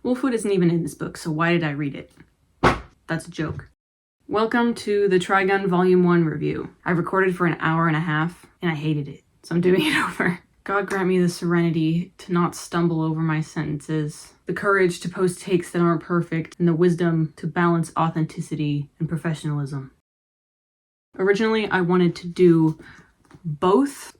Wolfwood isn't even in this book, so why did I read it? That's a joke. Welcome to the Trigun Volume 1 review. I recorded for an hour and a half, and I hated it, so I'm doing it over. God grant me the serenity to not stumble over my sentences, the courage to post takes that aren't perfect, and the wisdom to balance authenticity and professionalism. Originally, I wanted to do both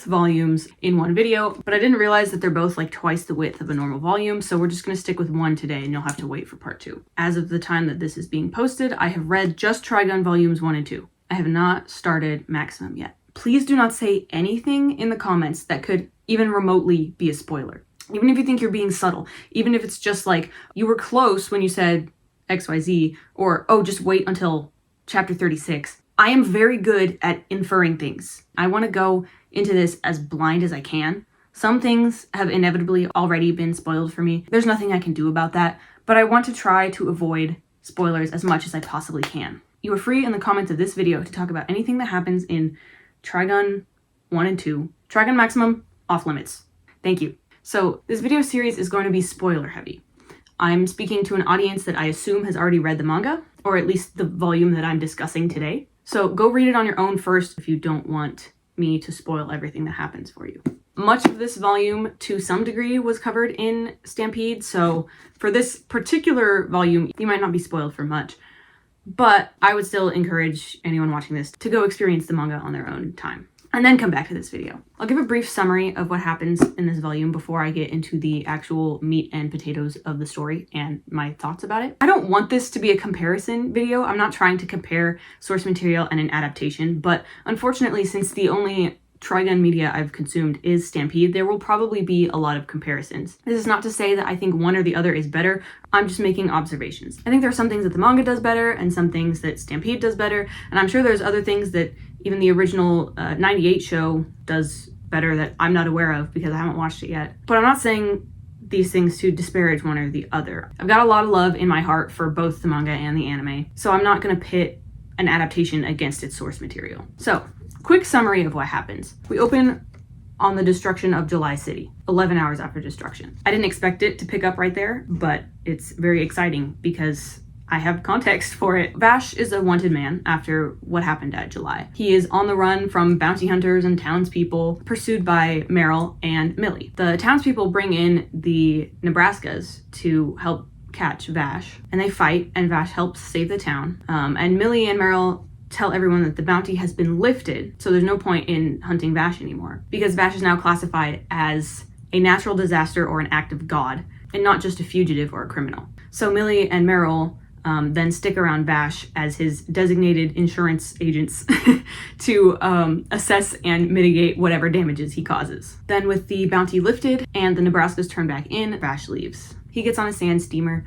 volumes in one video, but I didn't realize that they're both like twice the width of a normal volume, so we're just going to stick with one today and you'll have to wait for part 2. As of the time that this is being posted, I have read just Trigun Volumes 1 and 2. I have not started Maximum yet. Please do not say anything in the comments that could even remotely be a spoiler. Even if you think you're being subtle, even if it's just like, you were close when you said XYZ, or, oh, just wait until chapter 36. I am very good at inferring things. I want to go into this as blind as I can. Some things have inevitably already been spoiled for me. There's nothing I can do about that, but I want to try to avoid spoilers as much as I possibly can. You are free in the comments of this video to talk about anything that happens in Trigun 1 and 2. Trigun Maximum, off limits. Thank you. So this video series is going to be spoiler heavy. I'm speaking to an audience that I assume has already read the manga, or at least the volume that I'm discussing today. So go read it on your own first if you don't want me to spoil everything that happens for you. Much of this volume, to some degree, was covered in Stampede, so for this particular volume, you might not be spoiled for much, but I would still encourage anyone watching this to go experience the manga on their own time, and then come back to this video. I'll give a brief summary of what happens in this volume before I get into the actual meat and potatoes of the story and my thoughts about it. I don't want this to be a comparison video. I'm not trying to compare source material and an adaptation, but unfortunately, since the only Trigun media I've consumed is Stampede, there will probably be a lot of comparisons. This is not to say that I think one or the other is better. I'm just making observations. I think there are some things that the manga does better and some things that Stampede does better, and I'm sure there's other things that even the original 98 show does better that I'm not aware of because I haven't watched it yet. But I'm not saying these things to disparage one or the other. I've got a lot of love in my heart for both the manga and the anime, so I'm not going to pit an adaptation against its source material. So, quick summary of what happens. We open on the destruction of July City, 11 hours after destruction. I didn't expect it to pick up right there, but it's very exciting because I have context for it. Vash is a wanted man after what happened at July. He is on the run from bounty hunters and townspeople, pursued by Meryl and Millie. The townspeople bring in the Nebraskas to help catch Vash, and they fight, and Vash helps save the town. And Millie and Meryl tell everyone that the bounty has been lifted, so there's no point in hunting Vash anymore, because Vash is now classified as a natural disaster or an act of God, and not just a fugitive or a criminal. So Millie and Meryl then stick around Vash as his designated insurance agents to assess and mitigate whatever damages he causes. Then with the bounty lifted and the Nebraskas turned back in, Vash leaves. He gets on a sand steamer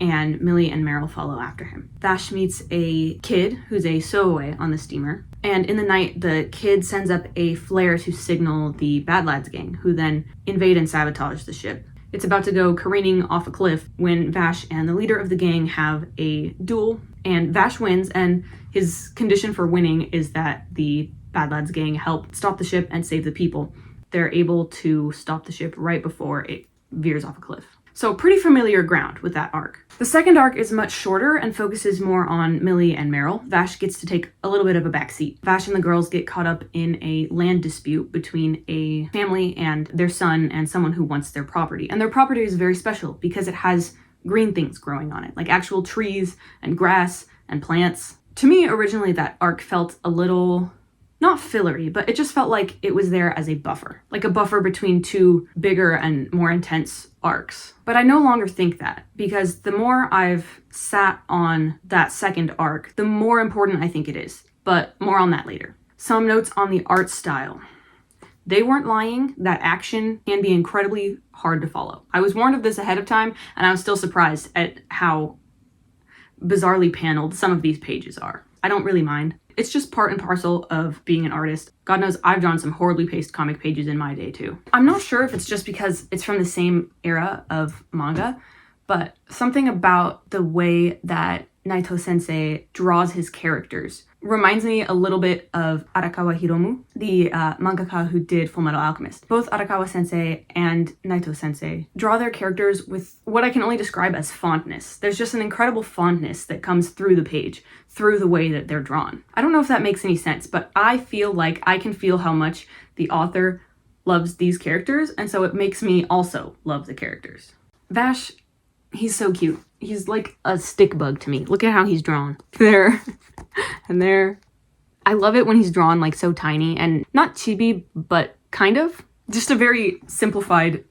and Millie and Meryl follow after him. Vash meets a kid who's a stowaway on the steamer, and in the night, the kid sends up a flare to signal the Bad Lads gang, who then invade and sabotage the ship. It's about to go careening off a cliff when Vash and the leader of the gang have a duel, and Vash wins, and his condition for winning is that the Bad Lads gang help stop the ship and save the people. They're able to stop the ship right before it veers off a cliff. So pretty familiar ground with that arc. The second arc is much shorter and focuses more on Millie and Meryl. Vash gets to take a little bit of a backseat. Vash and the girls get caught up in a land dispute between a family and their son and someone who wants their property. And their property is very special because it has green things growing on it, like actual trees and grass and plants. To me, originally that arc felt a little, not fillery, but it just felt like it was there as a buffer, like a buffer between two bigger and more intense arcs. But I no longer think that, because the more I've sat on that second arc, the more important I think it is, but more on that later. Some notes on the art style. They weren't lying, that action can be incredibly hard to follow. I was warned of this ahead of time, and I was still surprised at how bizarrely paneled some of these pages are. I don't really mind. It's just part and parcel of being an artist. God knows I've drawn some horribly paced comic pages in my day too. I'm not sure if it's just because it's from the same era of manga, but something about the way that Naito sensei draws his characters reminds me a little bit of Arakawa Hiromu, the mangaka who did Fullmetal Alchemist. Both Arakawa sensei and Naito sensei draw their characters with what I can only describe as fondness. There's just an incredible fondness that comes through the page, through the way that they're drawn. I don't know if that makes any sense, but I feel like I can feel how much the author loves these characters, and so it makes me also love the characters. Vash, he's so cute. He's like a stick bug to me. Look at how he's drawn. There and there. I love it when he's drawn like so tiny and not chibi, but kind of. Just a very simplified,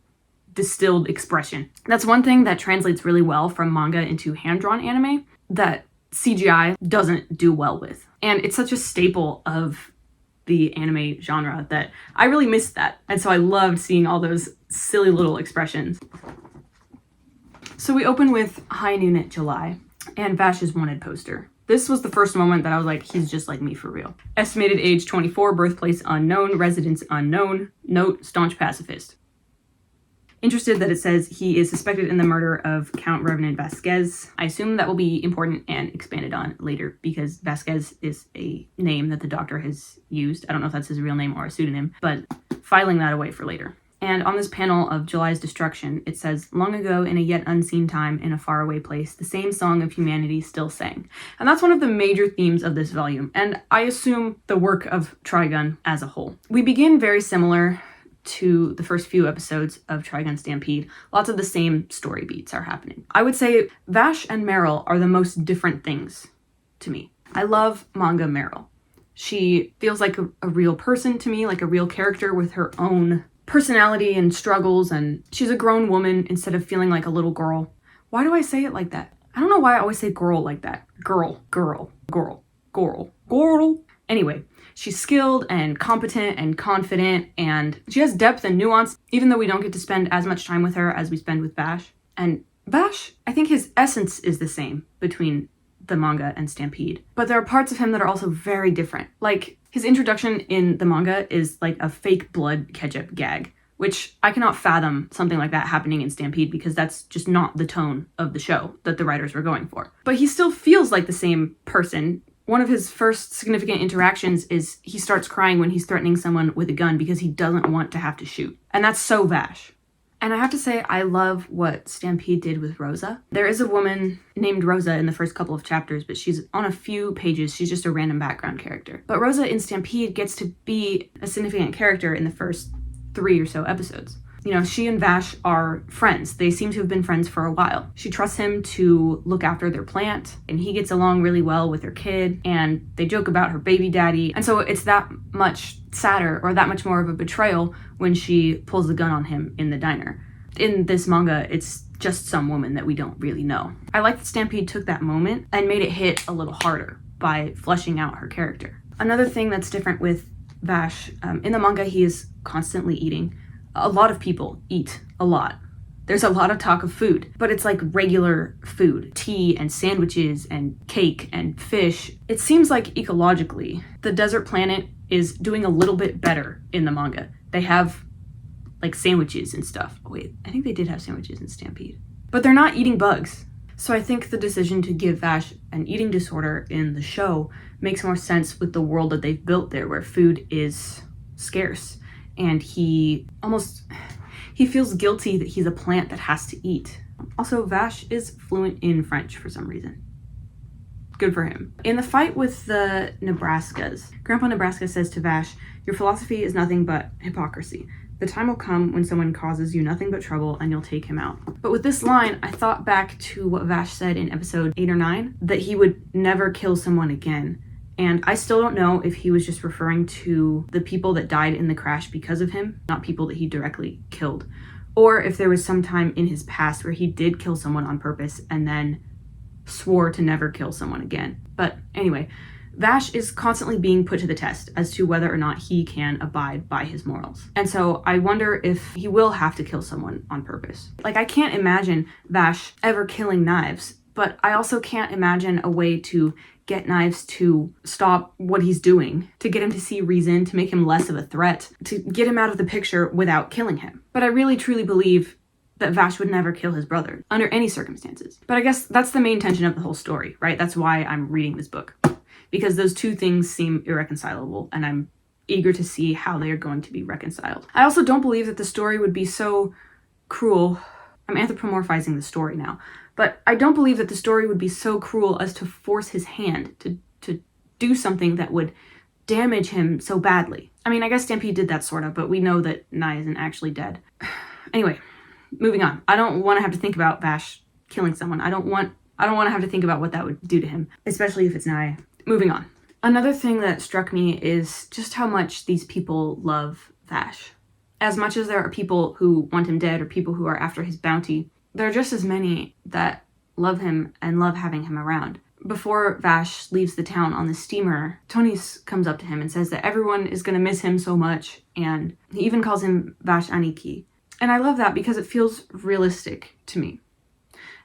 distilled expression. That's one thing that translates really well from manga into hand-drawn anime that CGI doesn't do well with. And it's such a staple of the anime genre that I really missed that. And so I loved seeing all those silly little expressions. So we open with High Noon at July and Vash's wanted poster. This was the first moment that I was like, he's just like me for real. Estimated age 24, birthplace unknown, residence unknown, note staunch pacifist. Interested that it says he is suspected in the murder of Count Revenant Vasquez. I assume that will be important and expanded on later because Vasquez is a name that the doctor has used. I don't know if that's his real name or a pseudonym, but filing that away for later. And on this panel of July's destruction, it says, long ago in a yet unseen time in a faraway place, the same song of humanity still sang. And that's one of the major themes of this volume, and I assume the work of Trigun as a whole. We begin very similar to the first few episodes of Trigun Stampede. Lots of the same story beats are happening. I would say Vash and Meryl are the most different things to me. I love manga Meryl. She feels like a real person to me, like a real character with her own personality and struggles, and she's a grown woman instead of feeling like a little girl. Why do I say it like that? I don't know why I always say girl like that. Girl. Anyway, she's skilled and competent and confident, and she has depth and nuance, even though we don't get to spend as much time with her as we spend with Vash. And Vash, I think his essence is the same between the manga and Stampede, but there are parts of him that are also very different. Like, his introduction in the manga is like a fake blood ketchup gag, which I cannot fathom something like that happening in Stampede because that's just not the tone of the show that the writers were going for. But he still feels like the same person. One of his first significant interactions is he starts crying when he's threatening someone with a gun because he doesn't want to have to shoot. And that's so Vash. And I have to say, I love what Stampede did with Rosa. There is a woman named Rosa in the first couple of chapters, but she's on a few pages. She's just a random background character. But Rosa in Stampede gets to be a significant character in the first 3 or so episodes. You know, she and Vash are friends. They seem to have been friends for a while. She trusts him to look after their plant, and he gets along really well with her kid, and they joke about her baby daddy. And so it's that much sadder, or that much more of a betrayal, when she pulls the gun on him in the diner. In this manga, it's just some woman that we don't really know. I like that Stampede took that moment and made it hit a little harder by fleshing out her character. Another thing that's different with Vash, in the manga, he is constantly eating. A lot of people eat a lot. There's a lot of talk of food, but it's like regular food, tea and sandwiches and cake and fish. It seems like ecologically, the desert planet is doing a little bit better in the manga. They have like sandwiches and stuff. Oh, wait, I think they did have sandwiches in Stampede, but they're not eating bugs. So I think the decision to give Vash an eating disorder in the show makes more sense with the world that they've built there, where food is scarce. And he feels guilty that he's a plant that has to eat. Also, Vash is fluent in French for some reason. Good for him. In the fight with the Nebraskas, Grandpa Nebraska says to Vash, "Your philosophy is nothing but hypocrisy. The time will come when someone causes you nothing but trouble and you'll take him out." But with this line, I thought back to what Vash said in episode 8 or 9, that he would never kill someone again. And I still don't know if he was just referring to the people that died in the crash because of him, not people that he directly killed. Or if there was some time in his past where he did kill someone on purpose and then swore to never kill someone again. But anyway, Vash is constantly being put to the test as to whether or not he can abide by his morals. And so I wonder if he will have to kill someone on purpose. Like, I can't imagine Vash ever killing Knives, but I also can't imagine a way to get Knives to stop what he's doing, to get him to see reason, to make him less of a threat, to get him out of the picture without killing him. But I really truly believe that Vash would never kill his brother under any circumstances. But I guess that's the main tension of the whole story, right? That's why I'm reading this book. because those two things seem irreconcilable, and I'm eager to see how they are going to be reconciled. I also don't believe that the story would be so cruel. I'm anthropomorphizing the story now, but I don't believe that the story would be so cruel as to force his hand to do something that would damage him so badly. I mean, I guess Stampede did that sort of, but we know that Nye isn't actually dead. Anyway, moving on. I don't want to have to think about Vash killing someone. I don't want to have to think about what that would do to him, especially if it's Nye. Moving on. Another thing that struck me is just how much these people love Vash. As much as there are people who want him dead or people who are after his bounty, there are just as many that love him and love having him around. Before Vash leaves the town on the steamer, Tonis comes up to him and says that everyone is going to miss him so much, and he even calls him Vash Aniki. And I love that because it feels realistic to me.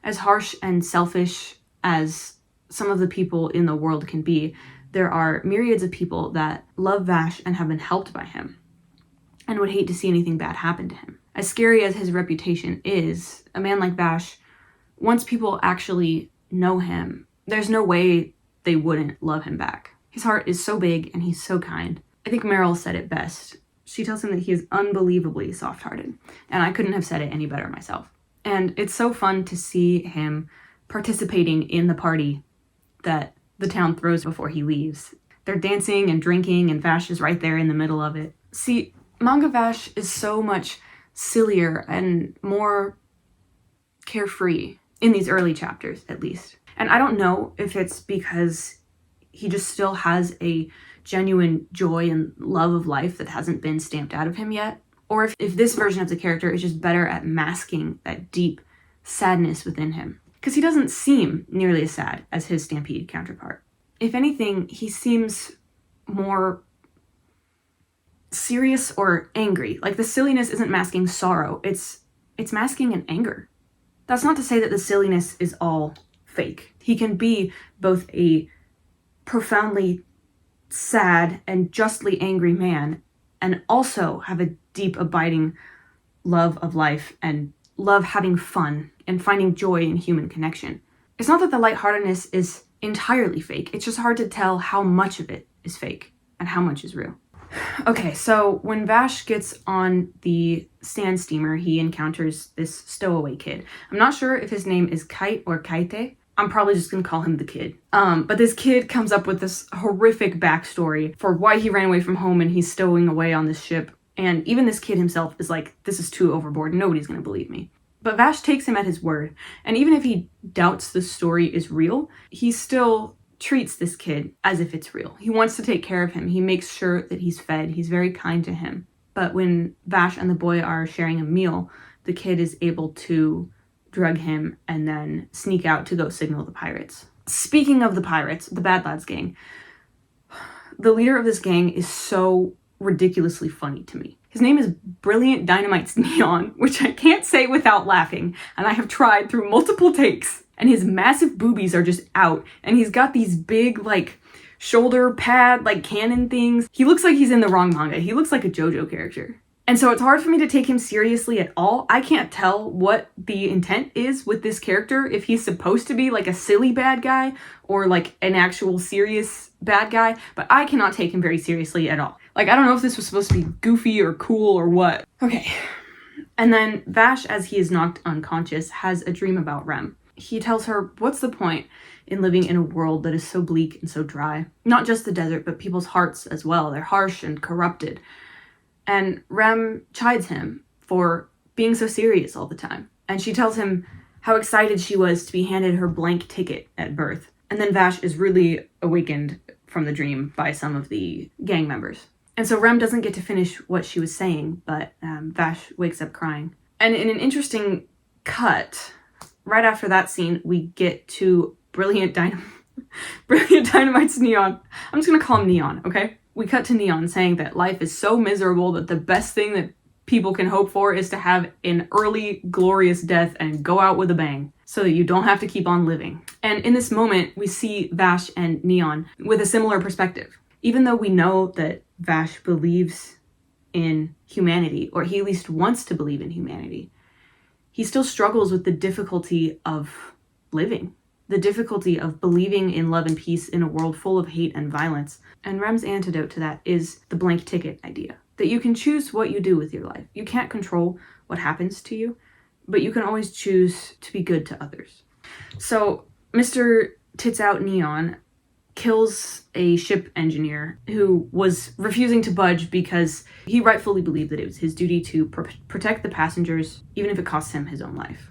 As harsh and selfish as some of the people in the world can be, there are myriads of people that love Vash and have been helped by him, and would hate to see anything bad happen to him. As scary as his reputation is, a man like Vash, once people actually know him, there's no way they wouldn't love him back. His heart is so big and he's so kind. I think Meryl said it best. She tells him that he is unbelievably soft-hearted, and I couldn't have said it any better myself. And it's so fun to see him participating in the party that the town throws before he leaves. They're dancing and drinking, and Vash is right there in the middle of it. See, manga Vash is so much sillier and more carefree, in these early chapters at least. And I don't know if it's because he just still has a genuine joy and love of life that hasn't been stamped out of him yet, or if this version of the character is just better at masking that deep sadness within him. Because he doesn't seem nearly as sad as his Stampede counterpart. If anything, he seems more serious or angry. Like the silliness isn't masking sorrow, it's masking an anger. That's not to say that the silliness is all fake. He can be both a profoundly sad and justly angry man and also have a deep, abiding love of life and love having fun and finding joy in human connection. It's not that the lightheartedness is entirely fake. It's just hard to tell how much of it is fake and how much is real. Okay, so when Vash gets on the sand steamer, he encounters this stowaway kid. I'm not sure if his name is Kite or Kaite. I'm probably just gonna call him the kid. But this kid comes up with this horrific backstory for why he ran away from home and he's stowing away on this ship. And even this kid himself is like, this is too overboard. Nobody's gonna believe me. But Vash takes him at his word. And even if he doubts the story is real, he still treats this kid as if it's real. He wants to take care of him. He makes sure that he's fed. He's very kind to him. But when Vash and the boy are sharing a meal, the kid is able to drug him and then sneak out to go signal the pirates. Speaking of the pirates, the Bad Lads gang, the leader of this gang is so ridiculously funny to me. His name is Brilliant Dynamite's Neon, which I can't say without laughing, and I have tried through multiple takes. And his massive boobies are just out, and he's got these big, like, shoulder pad, like, cannon things. He looks like he's in the wrong manga. He looks like a JoJo character. And so it's hard for me to take him seriously at all. I can't tell what the intent is with this character, if he's supposed to be like a silly bad guy or like an actual serious bad guy, but I cannot take him very seriously at all. Like, I don't know if this was supposed to be goofy or cool or what. Okay. And then Vash, as he is knocked unconscious, has a dream about Rem. He tells her, what's the point in living in a world that is so bleak and so dry? Not just the desert, but people's hearts as well. They're harsh and corrupted. And Rem chides him for being so serious all the time. And she tells him how excited she was to be handed her blank ticket at birth. And then Vash is really awakened from the dream by some of the gang members. And so Rem doesn't get to finish what she was saying, but Vash wakes up crying. And in an interesting cut, right after that scene, we get to Brilliant Dynamite's Neon. I'm just gonna call him Neon, okay? We cut to Neon saying that life is so miserable that the best thing that people can hope for is to have an early, glorious death and go out with a bang so that you don't have to keep on living. And in this moment, we see Vash and Neon with a similar perspective. Even though we know that Vash believes in humanity, or he at least wants to believe in humanity, he still struggles with the difficulty of living. the difficulty of believing in love and peace in a world full of hate and violence. And Rem's antidote to that is the blank ticket idea, that you can choose what you do with your life. You can't control what happens to you, but you can always choose to be good to others. So Mr. Tits Out Neon kills a ship engineer who was refusing to budge because he rightfully believed that it was his duty to protect the passengers, even if it cost him his own life.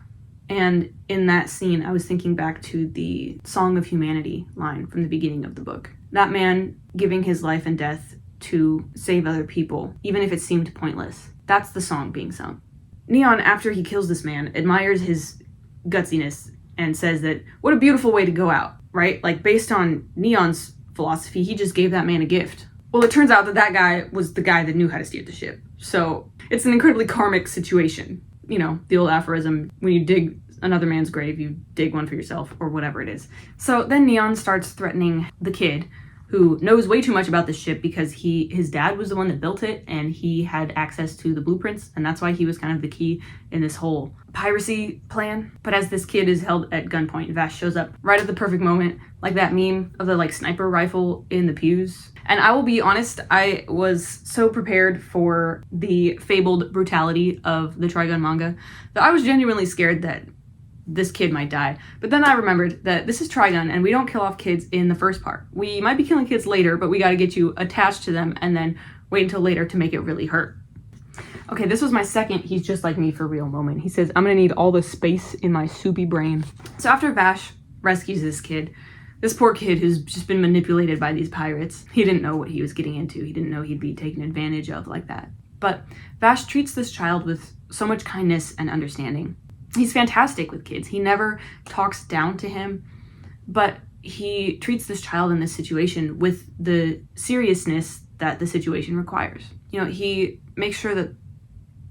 And in that scene, I was thinking back to the Song of Humanity line from the beginning of the book. That man giving his life and death to save other people, even if it seemed pointless. That's the song being sung. Neon, after he kills this man, admires his gutsiness and says that, what a beautiful way to go out, right? Like, based on Neon's philosophy, he just gave that man a gift. Well, it turns out that that guy was the guy that knew how to steer the ship. So it's an incredibly karmic situation. You know, the old aphorism, when you dig another man's grave, you dig one for yourself, or whatever it is. So then Neon starts threatening the kid, who knows way too much about this ship because his dad was the one that built it, and he had access to the blueprints, and that's why he was kind of the key in this whole piracy plan. But as this kid is held at gunpoint, Vash shows up right at the perfect moment, like that meme of the sniper rifle in the pews. And I will be honest, I was so prepared for the fabled brutality of the Trigun manga that I was genuinely scared that this kid might die. But then I remembered that this is Trigun and we don't kill off kids in the first part. We might be killing kids later, but we got to get you attached to them and then wait until later to make it really hurt. Okay, this was my second he's just like me for real moment. He says, I'm gonna need all the space in my soupy brain. So after Vash rescues this kid, this poor kid who's just been manipulated by these pirates, he didn't know what he was getting into. He didn't know he'd be taken advantage of like that. But Vash treats this child with so much kindness and understanding. He's fantastic with kids. He never talks down to him, but he treats this child in this situation with the seriousness that the situation requires. You know, he makes sure that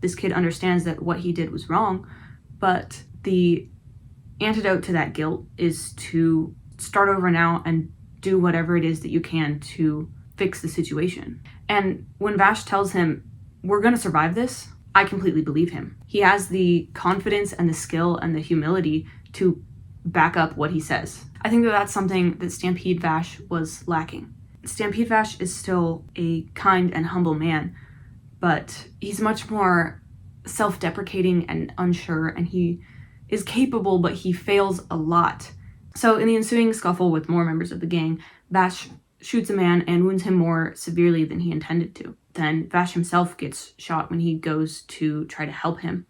this kid understands that what he did was wrong, but the antidote to that guilt is to start over now and do whatever it is that you can to fix the situation. And when Vash tells him, we're going to survive this, I completely believe him. He has the confidence and the skill and the humility to back up what he says. I think that that's something that Stampede Vash was lacking. Stampede Vash is still a kind and humble man, but he's much more self-deprecating and unsure, and he is capable, but he fails a lot. So in the ensuing scuffle with more members of the gang, Vash shoots a man and wounds him more severely than he intended to. Then Vash himself gets shot when he goes to try to help him.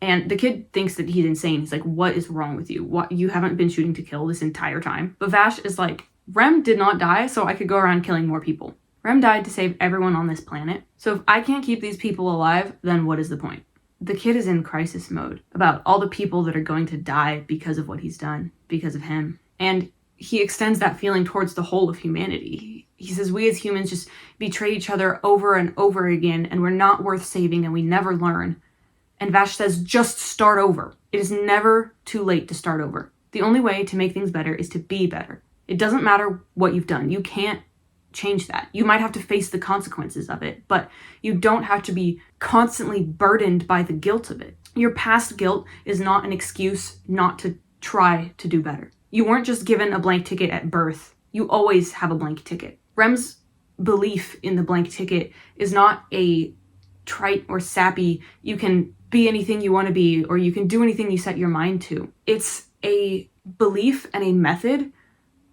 And the kid thinks that he's insane. He's like, what is wrong with you? What, you haven't been shooting to kill this entire time? But Vash is like, Rem did not die so I could go around killing more people. Rem died to save everyone on this planet. So if I can't keep these people alive, then what is the point? The kid is in crisis mode about all the people that are going to die because of what he's done, because of him. And he extends that feeling towards the whole of humanity. He says, we as humans just betray each other over and over again, and we're not worth saving, and we never learn. And Vash says, just start over. It is never too late to start over. The only way to make things better is to be better. It doesn't matter what you've done. You can't change that. You might have to face the consequences of it, but you don't have to be constantly burdened by the guilt of it. Your past guilt is not an excuse not to try to do better. You weren't just given a blank ticket at birth. You always have a blank ticket. Rem's belief in the blank ticket is not a trite or sappy, you can be anything you want to be, or you can do anything you set your mind to. It's a belief and a method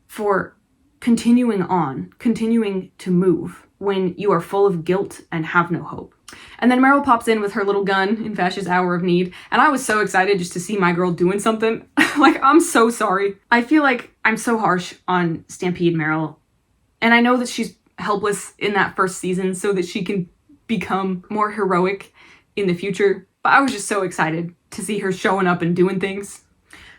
for continuing on, continuing to move when you are full of guilt and have no hope. And then Meryl pops in with her little gun in Vash's hour of need, and I was so excited just to see my girl doing something. Like, I'm so sorry. I feel like I'm so harsh on Stampede Meryl, and I know that she's helpless in that first season so that she can become more heroic in the future, but I was just so excited to see her showing up and doing things.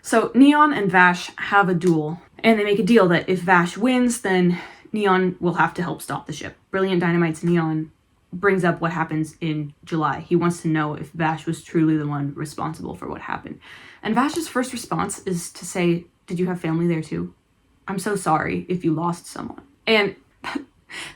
So Neon and Vash have a duel, and they make a deal that if Vash wins, then Neon will have to help stop the ship. Brilliant Dynamite's Neon brings up what happens in July. He wants to know if Vash was truly the one responsible for what happened. And Vash's first response is to say, did you have family there too? I'm so sorry if you lost someone. And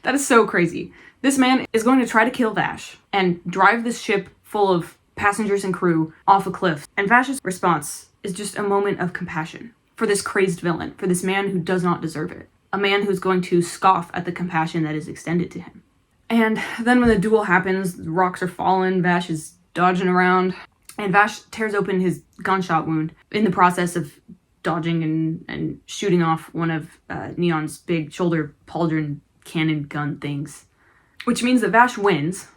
that is so crazy. This man is going to try to kill Vash and drive this ship full of passengers and crew off a cliff. And Vash's response is just a moment of compassion. for this crazed villain, for this man who does not deserve it. A man who's going to scoff at the compassion that is extended to him. And then when the duel happens, the rocks are falling, Vash is dodging around, and Vash tears open his gunshot wound in the process of dodging and shooting off one of Neon's big shoulder pauldron cannon gun things. Which means that Vash wins,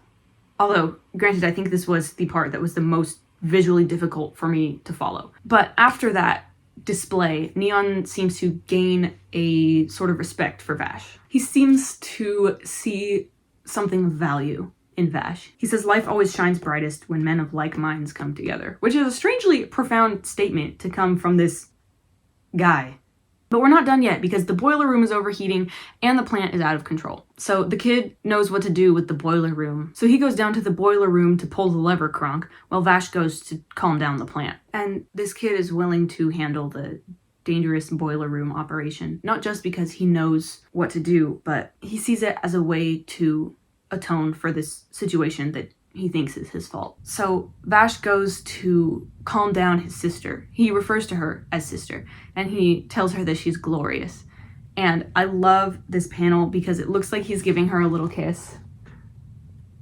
although, granted, I think this was the part that was the most visually difficult for me to follow. But after that display, Neon seems to gain a sort of respect for Vash. He seems to see something of value in Vash. He says life always shines brightest when men of like minds come together, which is a strangely profound statement to come from this guy. But we're not done yet, because the boiler room is overheating and the plant is out of control. So the kid knows what to do with the boiler room. So he goes down to the boiler room to pull the lever Kronk, while Vash goes to calm down the plant. And this kid is willing to handle the dangerous boiler room operation, not just because he knows what to do, but he sees it as a way to atone for this situation that he thinks is his fault. So Vash goes to calm down his sister. He refers to her as sister, and he tells her that she's glorious. And I love this panel because it looks like he's giving her a little kiss.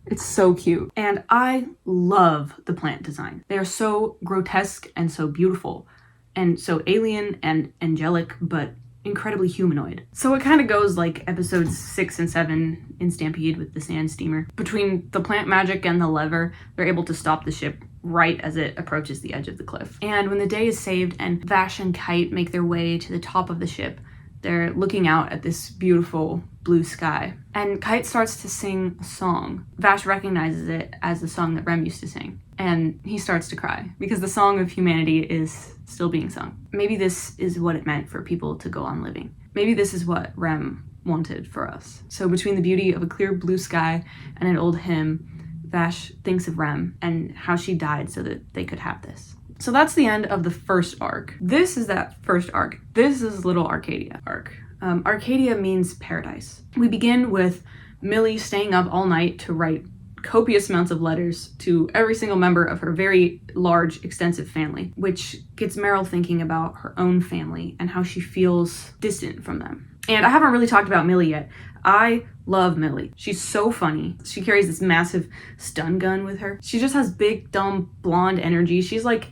It's so cute. And I love the plant design. They are so grotesque and so beautiful, and so alien and angelic, but incredibly humanoid. So it kind of goes like episodes 6 and 7 in Stampede with the sand steamer. Between the plant magic and the lever, they're able to stop the ship right as it approaches the edge of the cliff. And when the day is saved and Vash and Kite make their way to the top of the ship, they're looking out at this beautiful blue sky. And Kite starts to sing a song. Vash recognizes it as the song that Rem used to sing. And he starts to cry because the song of humanity is still being sung. Maybe this is what it meant for people to go on living. Maybe this is what Rem wanted for us. So between the beauty of a clear blue sky and an old hymn, Vash thinks of Rem and how she died so that they could have this. So that's the end of the first arc. This is that first arc. This is Little Arcadia arc. Arcadia means paradise. We begin with Millie staying up all night to write copious amounts of letters to every single member of her very large, extensive family, which gets Meryl thinking about her own family and how she feels distant from them. And I haven't really talked about Millie yet. I love Millie. She's so funny. She carries this massive stun gun with her. She just has big, dumb, blonde energy. She's like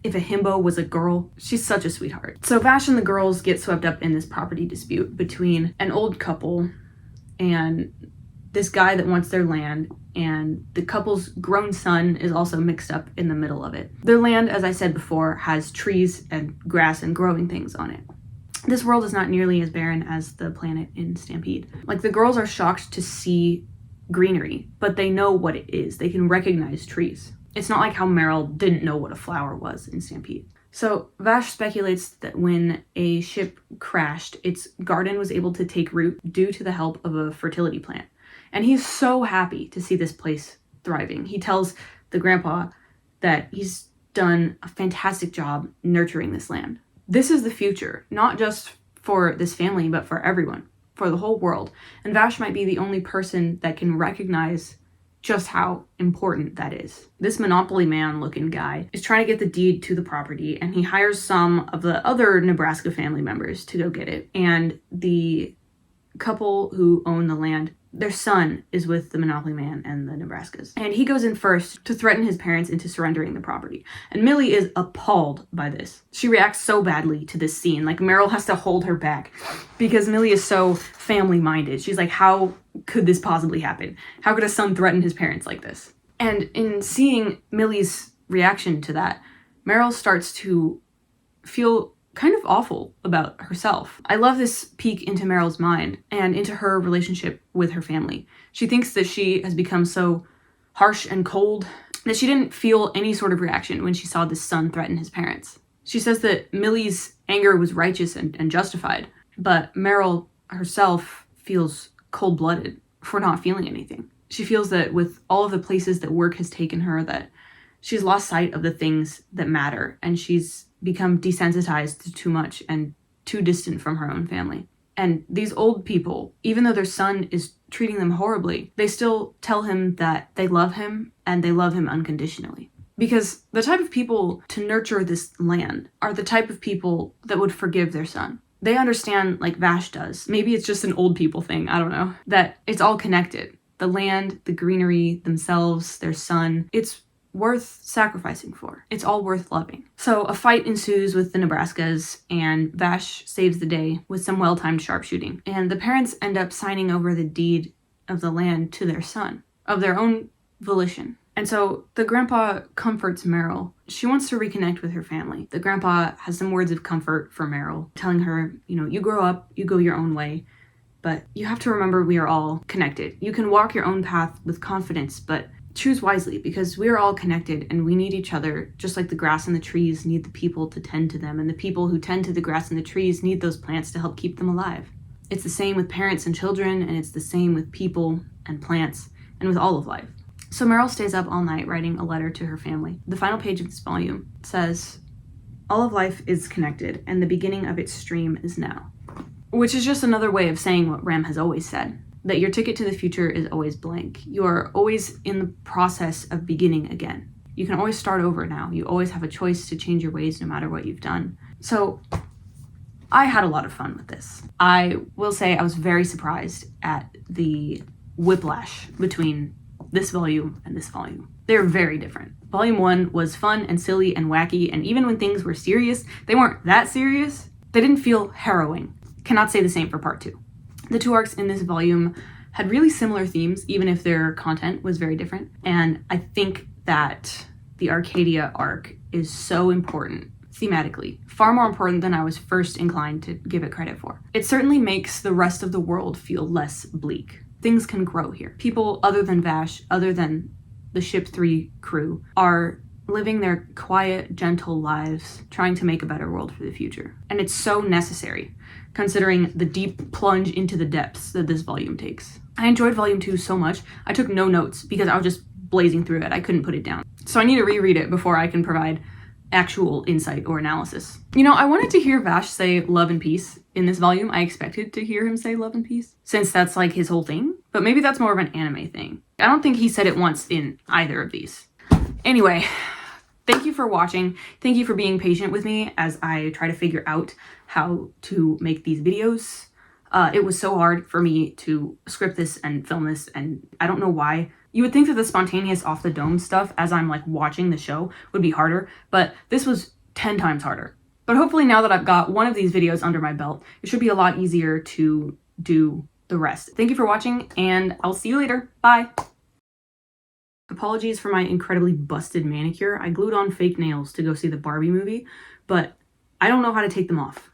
if a himbo was a girl. She's such a sweetheart. So Vash and the girls get swept up in this property dispute between an old couple and this guy that wants their land, and the couple's grown son is also mixed up in the middle of it. Their land, as I said before, has trees and grass and growing things on it. This world is not nearly as barren as the planet in Stampede. Like, the girls are shocked to see greenery, but they know what it is. They can recognize trees. It's not like how Meryl didn't know what a flower was in Stampede. So Vash speculates that when a ship crashed, its garden was able to take root due to the help of a fertility plant. And he's so happy to see this place thriving. He tells the grandpa that he's done a fantastic job nurturing this land. This is the future, not just for this family, but for everyone, for the whole world. And Vash might be the only person that can recognize just how important that is. This Monopoly Man looking guy is trying to get the deed to the property, and he hires some of the other Nebraska family members to go get it. And the couple who own the land, their son is with the Monopoly Man and the Nebraskas. And he goes in first to threaten his parents into surrendering the property. And Millie is appalled by this. She reacts so badly to this scene. Like, Meryl has to hold her back because Millie is so family-minded. She's like, how could this possibly happen? How could a son threaten his parents like this? And in seeing Millie's reaction to that, Meryl starts to feel kind of awful about herself. I love this peek into Meryl's mind and into her relationship with her family. She thinks that she has become so harsh and cold that she didn't feel any sort of reaction when she saw this son threaten his parents. She says that Millie's anger was righteous and justified, but Meryl herself feels cold-blooded for not feeling anything. She feels that with all of the places that work has taken her, that she's lost sight of the things that matter, and she's become desensitized to too much and too distant from her own family. And these old people, even though their son is treating them horribly, they still tell him that they love him and they love him unconditionally. Because the type of people to nurture this land are the type of people that would forgive their son. They understand, like Vash does. Maybe it's just an old people thing, I don't know. That it's all connected. The land, the greenery, themselves, their son. It's worth sacrificing for. It's all worth loving. So a fight ensues with the Nebraskas, and Vash saves the day with some well-timed sharpshooting. And the parents end up signing over the deed of the land to their son, of their own volition. And so the grandpa comforts Meryl. She wants to reconnect with her family. The grandpa has some words of comfort for Meryl, telling her, you grow up, you go your own way, but you have to remember we are all connected. You can walk your own path with confidence, but choose wisely, because we are all connected and we need each other, just like the grass and the trees need the people to tend to them, and the people who tend to the grass and the trees need those plants to help keep them alive. It's the same with parents and children, and it's the same with people and plants, and with all of life. So Meryl stays up all night writing a letter to her family. The final page of this volume says, "All of life is connected, and the beginning of its stream is now." Which is just another way of saying what Ram has always said, that your ticket to the future is always blank. You are always in the process of beginning again. You can always start over now. You always have a choice to change your ways no matter what you've done. So I had a lot of fun with this. I will say I was very surprised at the whiplash between this volume and this volume. They're very different. Volume 1 was fun and silly and wacky, and even when things were serious, they weren't that serious. They didn't feel harrowing. Cannot say the same for part 2. The 2 arcs in this volume had really similar themes, even if their content was very different. And I think that the Arcadia arc is so important thematically, far more important than I was first inclined to give it credit for. It certainly makes the rest of the world feel less bleak. Things can grow here. People other than Vash, other than the Ship 3 crew, are living their quiet, gentle lives, trying to make a better world for the future. And it's so necessary, considering the deep plunge into the depths that this volume takes. I enjoyed volume 2 so much, I took no notes because I was just blazing through it. I couldn't put it down. So I need to reread it before I can provide actual insight or analysis. I wanted to hear Vash say love and peace in this volume. I expected to hear him say love and peace, since that's like his whole thing. But maybe that's more of an anime thing. I don't think he said it once in either of these. Anyway, thank you for watching. Thank you for being patient with me as I try to figure out how to make these videos. It was so hard for me to script this and film this, and I don't know why. You would think that the spontaneous off the dome stuff as I'm like watching the show would be harder, but this was 10 times harder. But hopefully now that I've got one of these videos under my belt, it should be a lot easier to do the rest. Thank you for watching, and I'll see you later. Bye! Apologies for my incredibly busted manicure. I glued on fake nails to go see the Barbie movie, but I don't know how to take them off.